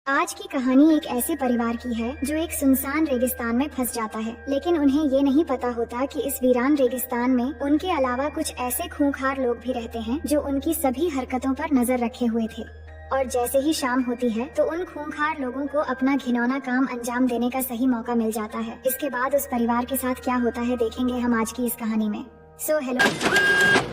आज की कहानी एक ऐसे परिवार की है जो एक सुनसान रेगिस्तान में फंस जाता है, लेकिन उन्हें ये नहीं पता होता कि इस वीरान रेगिस्तान में उनके अलावा कुछ ऐसे खूंखार लोग भी रहते हैं जो उनकी सभी हरकतों पर नजर रखे हुए थे। और जैसे ही शाम होती है तो उन खूंखार लोगों को अपना घिनौना काम अंजाम देने का सही मौका मिल जाता है। इसके बाद उस परिवार के साथ क्या होता है देखेंगे हम आज की इस कहानी में। So hello.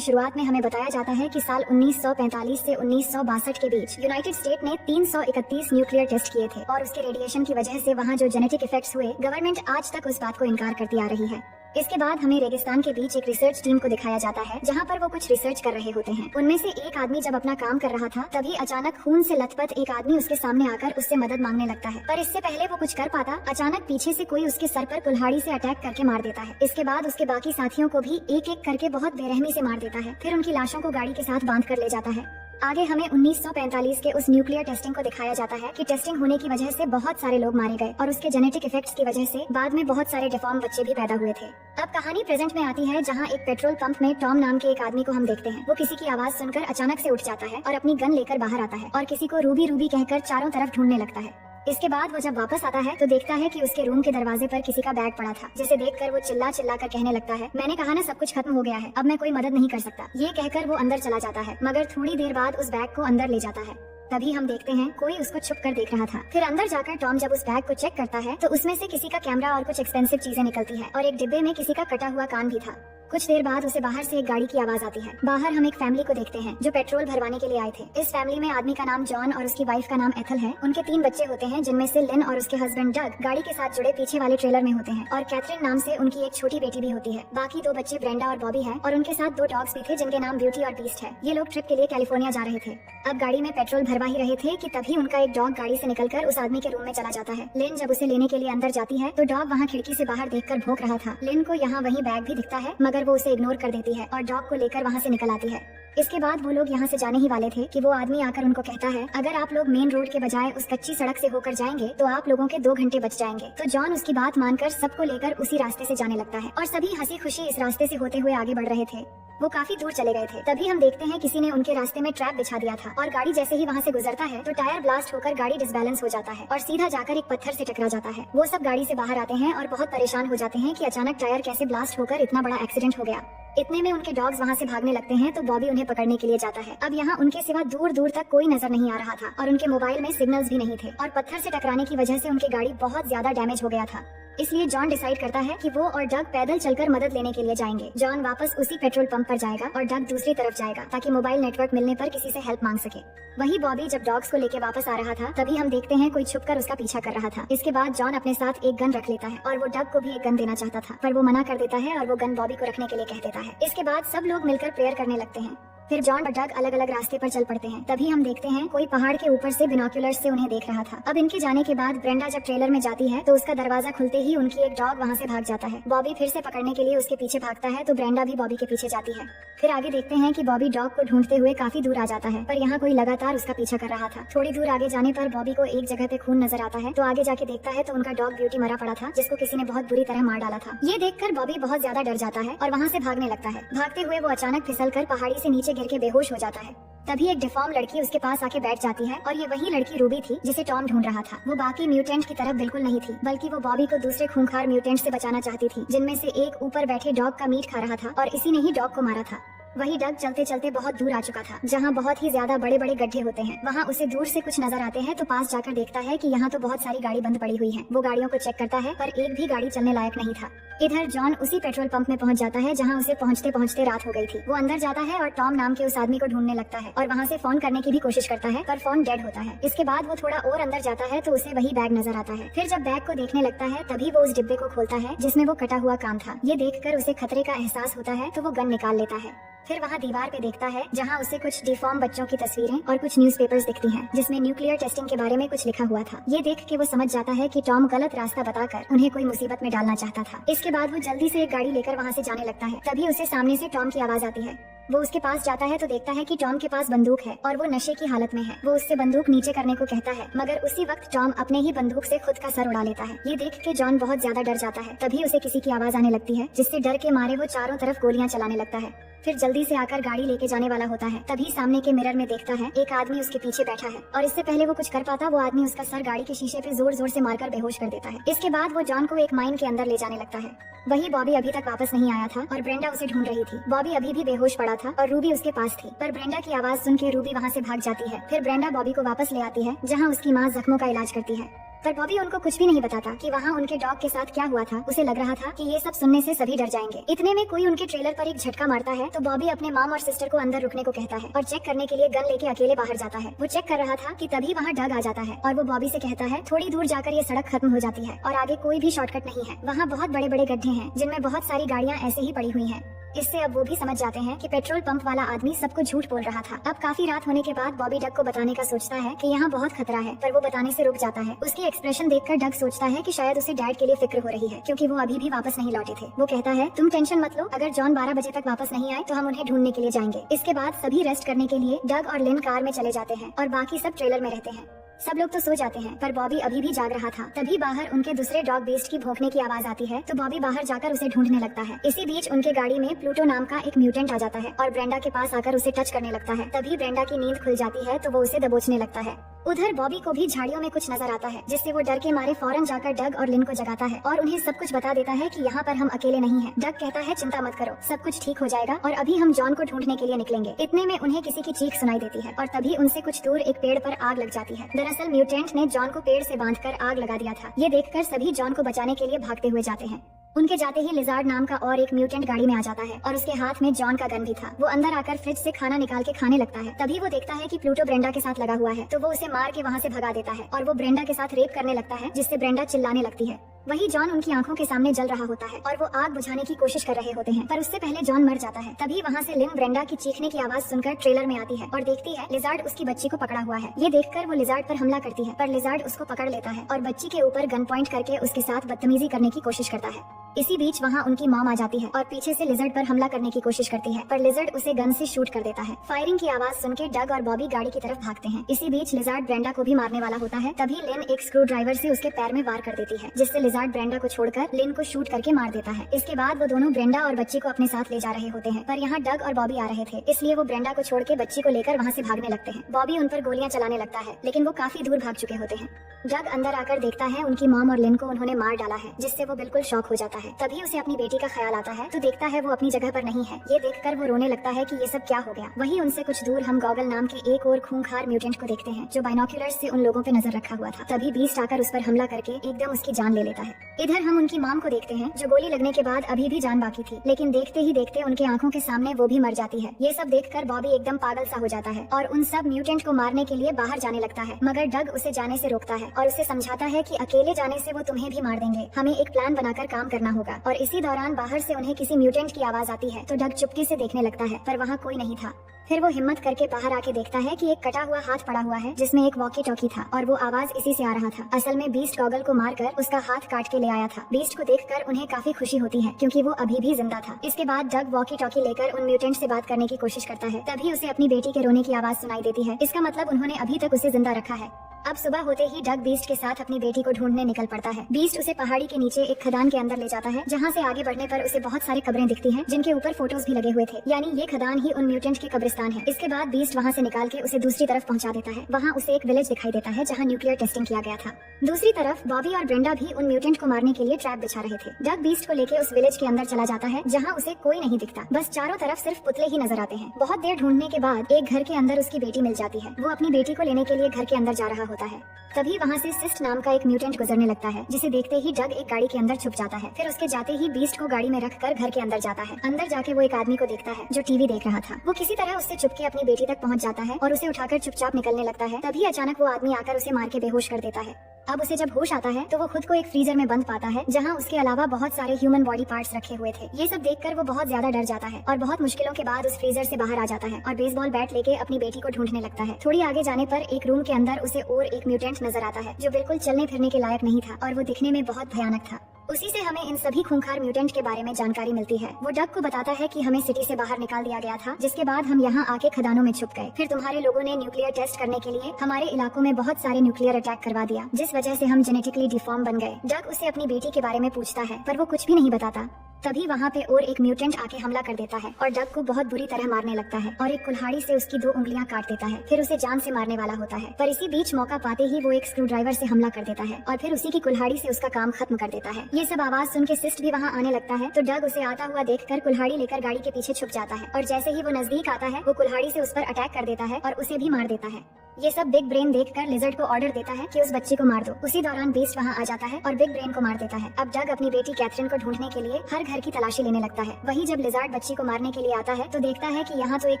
शुरुआत में हमें बताया जाता है कि साल 1945 से 1962 के बीच यूनाइटेड स्टेट ने 331 न्यूक्लियर टेस्ट किए थे और उसके रेडिएशन की वजह से वहाँ जो जेनेटिक इफेक्ट्स हुए, गवर्नमेंट आज तक उस बात को इनकार करती आ रही है। इसके बाद हमें रेगिस्तान के बीच एक रिसर्च टीम को दिखाया जाता है जहाँ पर वो कुछ रिसर्च कर रहे होते हैं। उनमें से एक आदमी जब अपना काम कर रहा था तभी अचानक खून से लथपथ एक आदमी उसके सामने आकर उससे मदद मांगने लगता है, पर इससे पहले वो कुछ कर पाता, अचानक पीछे से कोई उसके सर पर कुल्हाड़ी से अटैक करके मार देता है। इसके बाद उसके बाकी साथियों को भी एक एक करके बहुत बेरहमी से मार देता है, फिर उनकी लाशों को गाड़ी के साथ बांध कर ले जाता है। आगे हमें 1945 के उस न्यूक्लियर टेस्टिंग को दिखाया जाता है कि टेस्टिंग होने की वजह से बहुत सारे लोग मारे गए और उसके जेनेटिक इफेक्ट्स की वजह से बाद में बहुत सारे डिफॉर्म बच्चे भी पैदा हुए थे। अब कहानी प्रेजेंट में आती है जहां एक पेट्रोल पंप में टॉम नाम के एक आदमी को हम देखते हैं। वो किसी की आवाज सुनकर अचानक से उठ जाता है और अपनी गन लेकर बाहर आता है और किसी को रूबी रूबी कहकर चारों तरफ ढूंढने लगता है। इसके बाद वो जब वापस आता है तो देखता है कि उसके रूम के दरवाजे पर किसी का बैग पड़ा था, जिसे देखकर वो चिल्ला चिल्ला कर कहने लगता है, मैंने कहा ना सब कुछ खत्म हो गया है, अब मैं कोई मदद नहीं कर सकता। ये कहकर वो अंदर चला जाता है, मगर थोड़ी देर बाद उस बैग को अंदर ले जाता है। तभी हम देखते हैं कोई उसको छुप कर देख रहा था। फिर अंदर जाकर टॉम जब उस बैग को चेक करता है तो उसमें से किसी का कैमरा और कुछ एक्सपेंसिव चीजें निकलती है और एक डिब्बे में किसी का कटा हुआ कान भी था। कुछ देर बाद उसे बाहर से एक गाड़ी की आवाज आती है। बाहर हम एक फैमिली को देखते हैं जो पेट्रोल भरवाने के लिए आए थे। इस फैमिली में आदमी का नाम जॉन और उसकी वाइफ का नाम एथल है। उनके 3 बच्चे होते हैं जिनमें से लिन और उसके हस्बैंड डग गाड़ी के साथ जुड़े पीछे वाले ट्रेलर में होते हैं और कैथरीन नाम से उनकी एक छोटी बेटी भी होती है। बाकी 2 बच्चे ब्रेंडा और बॉबी हैं और उनके साथ 2 डॉग्स भी थे जिनके नाम ब्यूटी और बीस्ट है। ये लोग ट्रिप के लिए कैलिफोर्निया जा रहे थे। अब गाड़ी में पेट्रोल भरवा ही रहे थे कि तभी उनका एक डॉग गाड़ी से निकलकर उस आदमी के रूम में चला जाता है। लिन जब उसे लेने के लिए अंदर जाती है तो डॉग वहाँ खिड़की से बाहर देखकर भौंक रहा था। लिन को यहाँ वही बैग भी दिखता है, मगर वो उसे इग्नोर कर देती है और डॉग को लेकर वहाँ से निकल आती है। इसके बाद वो लोग यहाँ से जाने ही वाले थे कि वो आदमी आकर उनको कहता है, अगर आप लोग मेन रोड के बजाय उस कच्ची सड़क से होकर जाएंगे तो आप लोगों के 2 घंटे बच जाएंगे। तो जॉन उसकी बात मानकर सबको लेकर उसी रास्ते से जाने लगता है और सभी हंसी खुशी इस रास्ते से होते हुए आगे बढ़ रहे थे। वो काफी दूर चले गए थे। तभी हम देखते हैं किसी ने उनके रास्ते में ट्रैप बिछा दिया था और गाड़ी जैसे ही वहाँ से गुजरता है तो टायर ब्लास्ट होकर गाड़ी डिसबैलेंस हो जाता है और सीधा जाकर एक पत्थर से टकरा जाता है। वो सब गाड़ी से बाहर आते हैं और बहुत परेशान हो जाते हैं कि अचानक टायर कैसे ब्लास्ट होकर इतना बड़ा एक्सीडेंट हो गया। इतने में उनके डॉग्स वहाँ से भागने लगते हैं तो बॉबी उन्हें पकड़ने के लिए जाता है। अब यहाँ उनके सिवा दूर दूर तक कोई नजर नहीं आ रहा था और उनके मोबाइल में सिग्नल्स भी नहीं थे और पत्थर से टकराने की वजह से उनकी गाड़ी बहुत ज्यादा डैमेज हो गया था। इसलिए जॉन डिसाइड करता है कि वो और डग पैदल चलकर मदद लेने के लिए जाएंगे। जॉन वापस उसी पेट्रोल पंप पर जाएगा और डग दूसरी तरफ जाएगा ताकि मोबाइल नेटवर्क मिलने पर किसी से हेल्प मांग सके। वही बॉबी जब डॉग्स को लेके वापस आ रहा था तभी हम देखते हैं कोई छुपकर उसका पीछा कर रहा था। इसके बाद जॉन अपने साथ एक गन रख लेता है और वो डग को भी एक गन देना चाहता था, पर वो मना कर देता है और वो गन बॉबी को रखने के लिए कह देता है। इसके बाद सब लोग मिलकर प्रेयर करने लगते हैं। फिर जॉन और डग अलग अलग रास्ते पर चल पड़ते हैं। तभी हम देखते हैं कोई पहाड़ के ऊपर से बिनोक्यूलर्स से उन्हें देख रहा था। अब इनके जाने के बाद ब्रेंडा जब ट्रेलर में जाती है तो उसका दरवाजा खुलते ही उनकी एक डॉग वहाँ से भाग जाता है। बॉबी फिर से पकड़ने के लिए उसके पीछे भागता है तो ब्रेंडा भी बॉबी के पीछे जाती है। फिर आगे देखते हैं कि बॉबी डॉग को ढूंढते हुए काफी दूर आ जाता है, पर यहाँ कोई लगातार उसका पीछा कर रहा था। थोड़ी दूर आगे जाने पर बॉबी को एक जगह पे खून नजर आता है तो आगे जाके देखता है तो उनका डॉग ब्यूटी मरा पड़ा था जिसको किसी ने बहुत बुरी तरह मार डाला था। ये देखकर बॉबी बहुत ज्यादा डर जाता है और वहाँ से भागने लगता है। भागते हुए वो अचानक फिसलकर पहाड़ी से नीचे गिर के बेहोश हो जाता है। तभी एक डिफॉर्म लड़की उसके पास आके बैठ जाती है और ये वही लड़की रूबी थी जिसे टॉम ढूंढ रहा था। वो बाकी म्यूटेंट की तरफ बिल्कुल नहीं थी, बल्कि वो बॉबी को दूसरे खूंखार म्यूटेंट से बचाना चाहती थी, जिनमें से एक ऊपर बैठे डॉग का मीट खा रहा था और इसी ने ही डॉग को मारा था। वही डग चलते चलते बहुत दूर आ चुका था जहाँ बहुत ही ज्यादा बड़े बड़े गड्ढे होते हैं। वहाँ उसे दूर से कुछ नजर आते हैं तो पास जाकर देखता है कि यहाँ तो बहुत सारी गाड़ी बंद पड़ी हुई है। वो गाड़ियों को चेक करता है पर एक भी गाड़ी चलने लायक नहीं था। इधर जॉन उसी पेट्रोल पंप में पहुँच जाता है जहाँ उसे पहुँचते पहुँचते रात हो गई थी। वो अंदर जाता है और टॉम नाम के उस आदमी को ढूंढने लगता है और वहाँ से फोन करने की भी कोशिश करता है, पर फोन डेड होता है। इसके बाद वो थोड़ा और अंदर जाता है तो उसे वही बैग नजर आता है। फिर जब बैग को देखने लगता है तभी वो उस डिब्बे को खोलता है जिसमें वो कटा हुआ कान था। ये देखकर उसे खतरे का एहसास होता है तो वो गन निकाल लेता है। फिर वहाँ दीवार पे देखता है जहाँ उसे कुछ डिफॉर्म बच्चों की तस्वीरें और कुछ न्यूज़पेपर्स दिखती हैं जिसमें न्यूक्लियर टेस्टिंग के बारे में कुछ लिखा हुआ था। ये देख के वो समझ जाता है कि टॉम गलत रास्ता बताकर उन्हें कोई मुसीबत में डालना चाहता था। इसके बाद वो जल्दी से एक गाड़ी लेकर वहाँ से जाने लगता है। तभी उसे सामने से टॉम की आवाज आती है। वो उसके पास जाता है तो देखता है कि टॉम के पास बंदूक है और वो नशे की हालत में है। वो उससे बंदूक नीचे करने को कहता है, मगर उसी वक्त टॉम अपने ही बंदूक से खुद का सर उड़ा लेता है। ये देख के जॉन बहुत ज्यादा डर जाता है। तभी उसे किसी की आवाज आने लगती है जिससे डर के मारे वो चारों तरफ गोलियां चलाने लगता है। फिर जल्दी से आकर गाड़ी लेके जाने वाला होता है। तभी सामने के मिरर में देखता है एक आदमी उसके पीछे बैठा है और इससे पहले वो कुछ कर पाता वो आदमी उसका सर गाड़ी के शीशे पे जोर जोर से मारकर बेहोश कर देता है। इसके बाद वो जॉन को एक माइन के अंदर ले जाने लगता है। वही बॉबी अभी तक वापस नहीं आया था और ब्रेंडा उसे ढूंढ रही थी। बॉबी अभी भी बेहोश पड़ा था और रूबी उसके पास थी, पर ब्रेंडा की आवाज सुन के रूबी वहाँ से भाग जाती है। फिर ब्रेंडा बॉबी को वापस ले आती है जहाँ उसकी माँ जख्मों का इलाज करती है, पर बॉबी उनको कुछ भी नहीं बताता कि वहाँ उनके डॉग के साथ क्या हुआ था। उसे लग रहा था कि ये सब सुनने से सभी डर जाएंगे। इतने में कोई उनके ट्रेलर पर एक झटका मारता है तो बॉबी अपने मॉम और सिस्टर को अंदर रुकने को कहता है और चेक करने के लिए गन लेके अकेले बाहर जाता है। वो चेक कर रहा था कि तभी वहाँ डग आ जाता है और वो बॉबी से कहता है थोड़ी दूर जाकर ये सड़क खत्म हो जाती है और आगे कोई भी शॉर्टकट नहीं है। वहाँ बहुत बड़े बड़े गड्ढे हैं जिनमें बहुत सारी गाड़ियाँ ऐसे ही पड़ी हुई हैं। इससे अब वो भी समझ जाते हैं कि पेट्रोल पंप वाला आदमी सबको झूठ बोल रहा था। अब काफी रात होने के बाद बॉबी डग को बताने का सोचता है कि यहाँ बहुत खतरा है, पर वो बताने से रुक जाता है। उसकी एक्सप्रेशन देखकर डग सोचता है कि शायद उसे डैड के लिए फिक्र हो रही है क्योंकि वो अभी भी वापस नहीं लौटे थे। वो कहता है तुम टेंशन मत लो, अगर जॉन 12 बजे तक वापस नहीं आए तो हम उन्हें ढूंढने के लिए जाएंगे। इसके बाद सभी रेस्ट करने के लिए डग और लिन कार में चले जाते हैं और बाकी सब ट्रेलर में रहते हैं। सब लोग तो सो जाते हैं पर बॉबी अभी भी जाग रहा था। तभी बाहर उनके दूसरे डॉग बेस्ट की भौंकने की आवाज आती है तो बॉबी बाहर जाकर उसे ढूंढने लगता है। इसी बीच उनके गाड़ी में प्लूटो नाम का एक म्यूटेंट आ जाता है और ब्रेंडा के पास आकर उसे टच करने लगता है। तभी ब्रेंडा की नींद खुल जाती है तो वो उसे दबोचने लगता है। उधर बॉबी को भी झाड़ियों में कुछ नजर आता है जिससे वो डर के मारे फौरन जाकर डग और लिन को जगाता है और उन्हें सब कुछ बता देता है कि यहाँ पर हम अकेले नहीं हैं। डग कहता है चिंता मत करो, सब कुछ ठीक हो जाएगा और अभी हम जॉन को ढूंढने के लिए निकलेंगे। इतने में उन्हें किसी की चीख सुनाई देती है और तभी उनसे कुछ दूर एक पेड़ पर आग लग जाती है। दरअसल म्यूटेंट ने जॉन को पेड़ से बांधकर आग लगा दिया था। ये देखकर सभी जॉन को बचाने के लिए भागते हुए जाते हैं। उनके जाते ही लिजार्ड नाम का और एक म्यूटेंट गाड़ी में आ जाता है और उसके हाथ में जॉन का गन भी था। वो अंदर आकर फ्रिज से खाना निकाल के खाने लगता है। तभी वो देखता है कि प्लूटो ब्रेंडा के साथ लगा हुआ है तो वो उसे मार के वहाँ से भगा देता है और वो ब्रेंडा के साथ रेप करने लगता है जिससे ब्रेंडा चिल्लाने लगती है। वही जॉन उनकी आंखों के सामने जल रहा होता है और वो आग बुझाने की कोशिश कर रहे होते हैं, पर उससे पहले जॉन मर जाता है। तभी वहाँ से लिन ब्रेंडा की चीखने की आवाज सुनकर ट्रेलर में आती है और देखती है लिजार्ड उसकी बच्ची को पकड़ा हुआ है। ये देखकर वो लिजार्ड पर हमला करती है पर लिजार्ड उसको पकड़ लेता है और बच्ची के ऊपर गन पॉइंट करके उसके साथ बदतमीजी करने की कोशिश करता है। इसी बीच वहाँ उनकी मॉम आ जाती है और पीछे से लिजर्ड पर हमला करने की कोशिश करती है, पर लिजर्ड उसे गन से शूट कर देता है। फायरिंग की आवाज सुन के डग और बॉबी गाड़ी की तरफ भागते हैं। इसी बीच लिजर्ड ब्रेंडा को भी मारने वाला होता है। तभी लिन एक स्क्रू ड्राइवर से उसके पैर में वार कर देती है जिससे लिजर्ड ब्रेंडा को छोड़कर लिन को शूट करके मार देता है। इसके बाद वो दोनों ब्रेंडा और बच्ची को अपने साथ ले जा रहे होते हैं, पर यहाँ डग और बॉबी आ रहे थे इसलिए वो ब्रेंडा को छोड़ के बच्ची को लेकर वहाँ से भागने लगते हैं। बॉबी उन पर गोलियां चलाने लगता है लेकिन वो काफी दूर भाग चुके होते हैं। डग अंदर आकर देखता है उनकी मॉम और लिन को उन्होंने मार डाला है जिससे वो बिल्कुल शॉक हो जाता है। तभी उसे अपनी बेटी का ख्याल आता है तो देखता है वो अपनी जगह पर नहीं है। ये देखकर वो रोने लगता है कि ये सब क्या हो गया। वहीं उनसे कुछ दूर हम गॉगल नाम के एक और खूंखार म्यूटेंट को देखते हैं जो बाइनोक्यूलर्स से उन लोगों पे नजर रखा हुआ था। तभी बीस्ट आकर उस पर हमला करके एकदम उसकी जान ले लेता है। इधर हम उनकी मॉम को देखते हैं जो गोली लगने के बाद अभी भी जान बाकी थी, लेकिन देखते ही देखते उनके आंखों के सामने वो भी मर जाती है। ये सब देखकर बॉबी एकदम पागल सा हो जाता है और उन सब म्यूटेंट को मारने के लिए बाहर जाने लगता है, मगर डग उसे जाने से रोकता है और उसे समझाता है कि अकेले जाने से वो तुम्हें भी मार देंगे, हमें एक प्लान बनाकर काम करना होगा। और इसी दौरान बाहर से उन्हें किसी म्यूटेंट की आवाज आती है तो डग चुपके से देखने लगता है, पर वहाँ कोई नहीं था। फिर वो हिम्मत करके बाहर आके देखता है कि एक कटा हुआ हाथ पड़ा हुआ है जिसमें एक वॉकी टॉकी था और वो आवाज इसी से आ रहा था। असल में बीस्ट गॉगल को मारकर उसका हाथ काट के ले आया था। बीस्ट को देखकर उन्हें काफी खुशी होती है क्योंकि वो अभी भी जिंदा था। इसके बाद डग वॉकी टॉकी लेकर उन म्यूटेंट से बात करने की कोशिश करता है। तभी उसे अपनी बेटी के रोने की आवाज सुनाई देती है। इसका मतलब उन्होंने अभी तक उसे जिंदा रखा है। अब सुबह होते ही डग बीस्ट के साथ अपनी बेटी को ढूंढने निकल पड़ता है। बीस्ट उसे पहाड़ी के नीचे एक खदान के अंदर ले जाता है जहाँ से आगे बढ़ने पर उसे बहुत सारी कब्रें दिखती हैं जिनके ऊपर फोटोज भी लगे हुए थे, यानी ये खदान ही उन म्यूटेंट के कब्रिस्तान है। इसके बाद बीस्ट वहाँ से निकाल के उसे दूसरी तरफ पहुँचा देता है। वहाँ उसे एक विलेज दिखाई देता है जहाँ न्यूक्लियर टेस्टिंग किया गया था। दूसरी तरफ बॉबी और ब्रेंडा भी उन म्यूटेंट को मारने के लिए ट्रैप बिछा रहे थे। डग बीस्ट को लेके उस विलेज के अंदर चला जाता है जहाँ उसे कोई नहीं दिखता, बस चारों तरफ सिर्फ पुतले ही नजर आते हैं। बहुत देर ढूंढने के बाद एक घर के अंदर उसकी बेटी मिल जाती है। वो अपनी बेटी को लेने के लिए घर के अंदर जा रहा होता है। तभी वहाँ से सिस्ट नाम का एक म्यूटेंट गुजरने लगता है जिसे देखते ही डग एक गाड़ी के अंदर छुप जाता है। फिर उसके जाते ही बीस्ट को गाड़ी में रखकर घर के अंदर जाता है। अंदर जाके वो एक आदमी को देखता है जो टीवी देख रहा था। वो किसी तरह उससे चुपके अपनी बेटी तक पहुँच जाता है और उसे उठाकर चुपचाप निकलने लगता है। तभी अचानक वो आदमी आकर उसे मार के बेहोश कर देता है। अब उसे जब होश आता है तो वो खुद को एक फ्रीजर में बंद पाता है जहाँ उसके अलावा बहुत सारे ह्यूमन बॉडी पार्ट्स रखे हुए थे। ये सब देखकर वो बहुत ज्यादा डर जाता है और बहुत मुश्किलों के बाद उस फ्रीजर से बाहर आ जाता है और बेसबॉल बैट लेके अपनी बेटी को ढूंढने लगता है। थोड़ी आगे जाने पर एक रूम के अंदर उसे और एक म्यूटेंट नजर आता है जो बिल्कुल चलने फिरने के लायक नहीं था और वो दिखने में बहुत भयानक था। उसी से हमें इन सभी खूंखार म्यूटेंट के बारे में जानकारी मिलती है। वो डग को बताता है कि हमें सिटी से बाहर निकाल दिया गया था, जिसके बाद हम यहाँ आके खदानों में छुप गए। फिर तुम्हारे लोगों ने न्यूक्लियर टेस्ट करने के लिए हमारे इलाकों में बहुत सारे न्यूक्लियर अटैक करवा दिया, जिस वजह से हम जेनेटिकली डिफॉर्म बन गए। डग उसे अपनी बेटी के बारे में पूछता है पर वो कुछ भी नहीं बताता। तभी वहाँ पे और एक म्यूटेंट आके हमला कर देता है और डग को बहुत बुरी तरह मारने लगता है और एक कुल्हाड़ी से उसकी 2 उंगलियां काट देता है। फिर उसे जान से मारने वाला होता है, पर इसी बीच मौका पाते ही वो एक स्क्रू ड्राइवर से हमला कर देता है और फिर उसी की कुल्हाड़ी से उसका काम खत्म कर देता है। ये सब आवाज सुन के सिस्ट भी वहाँ आने लगता है, तो डग उसे आता हुआ देखकर कुल्हाड़ी लेकर गाड़ी के पीछे छुप जाता है और जैसे ही वो नजदीक आता है वो कुल्हाड़ी से उस पर अटैक कर देता है और उसे भी मार देता है। ये सब बिग ब्रेन देखकर लिजर्ड को ऑर्डर देता है कि उस बच्चे को मार दो। उसी दौरान बीस्ट वहाँ आ जाता है और बिग ब्रेन को मार देता है। अब डग अपनी बेटी कैथरीन को ढूंढने के लिए हर घर की तलाशी लेने लगता है। वहीं जब लिजर्ड बच्ची को मारने के लिए आता है तो देखता है कि यहाँ तो एक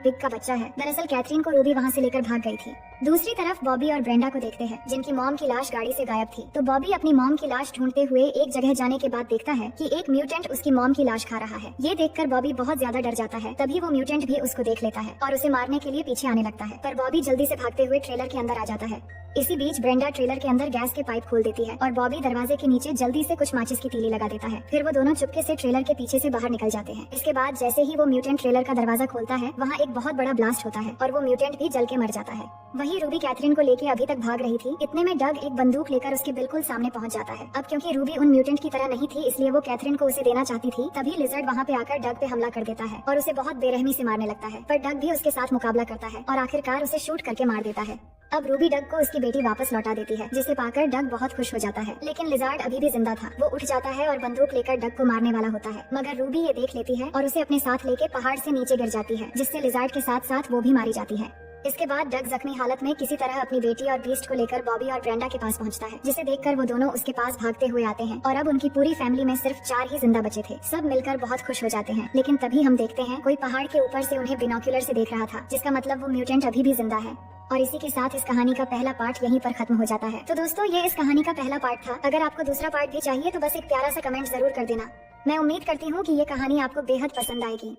पिग का बच्चा है। दरअसल कैथरीन को रूबी वहाँ से लेकर भाग गई थी। दूसरी तरफ बॉबी और ब्रेंडा को देखते हैं जिनकी मॉम की लाश गाड़ी से गायब थी। तो बॉबी अपनी मॉम की लाश ढूंढते हुए एक जगह जाने के बाद देखता है कि एक म्यूटेंट उसकी मॉम की लाश खा रहा है। ये देखकर बॉबी बहुत ज्यादा डर जाता है। तभी वो म्यूटेंट भी उसको देख लेता है और उसे मारने के लिए पीछे आने लगता है, पर बॉबी जल्दी से भागते हुए ट्रेलर के अंदर आ जाता है। इसी बीच ब्रेंडा ट्रेलर के अंदर गैस के पाइप खोल देती है और बॉबी दरवाजे के नीचे जल्दी से कुछ माचिस की तीली लगा देता है। फिर वो दोनों चुपके से ट्रेलर के पीछे से बाहर निकल जाते हैं। इसके बाद जैसे ही वो म्यूटेंट ट्रेलर का दरवाजा खोलता है वहाँ एक बहुत बड़ा ब्लास्ट होता है और वो म्यूटेंट भी जल के मर जाता है। वहीं रूबी कैथरीन को लेके अभी तक भाग रही थी। इतने में डग एक बंदूक लेकर उसके बिल्कुल सामने पहुंच जाता है। अब क्योंकि रूबी उन म्यूटेंट की तरह नहीं थी इसलिए वो कैथरीन को उसे देना चाहती थी। तभी लिजर्ड वहाँ पे आकर डग पे हमला कर देता है और उसे बहुत बेरहमी से मारने लगता है, पर डग भी उसके साथ मुकाबला करता है और आखिरकार उसे शूट करके मार देता है। अब रूबी डग को उसकी बेटी वापस लौटा देती है, जिसे पाकर डग बहुत खुश हो जाता है। लेकिन लिजार्ड अभी भी जिंदा था। वो उठ जाता है और बंदूक लेकर डग को मारने वाला होता है, मगर रूबी ये देख लेती है और उसे अपने साथ लेके पहाड़ से नीचे गिर जाती है, जिससे लिजार्ड के साथ साथ वो भी मारी जाती है। इसके बाद डग जख्मी हालत में किसी तरह अपनी बेटी और बीस्ट को लेकर बॉबी और ब्रेंडा के पास पहुंचता है, जिसे देखकर वो दोनों उसके पास भागते हुए आते हैं और अब उनकी पूरी फैमिली में सिर्फ 4 ही जिंदा बचे थे। सब मिलकर बहुत खुश हो जाते हैं। लेकिन तभी हम देखते हैं कोई पहाड़ के ऊपर से उन्हें बिनोक्यूलर से देख रहा था, जिसका मतलब वो म्यूटेंट अभी भी जिंदा है। और इसी के साथ इस कहानी का पहला पार्ट यहीं पर खत्म हो जाता है। तो दोस्तों ये इस कहानी का पहला पार्ट था। अगर आपको दूसरा पार्ट भी चाहिए तो बस एक प्यारा सा कमेंट जरूर कर देना। मैं उम्मीद करती हूँ कि ये कहानी आपको बेहद पसंद आएगी।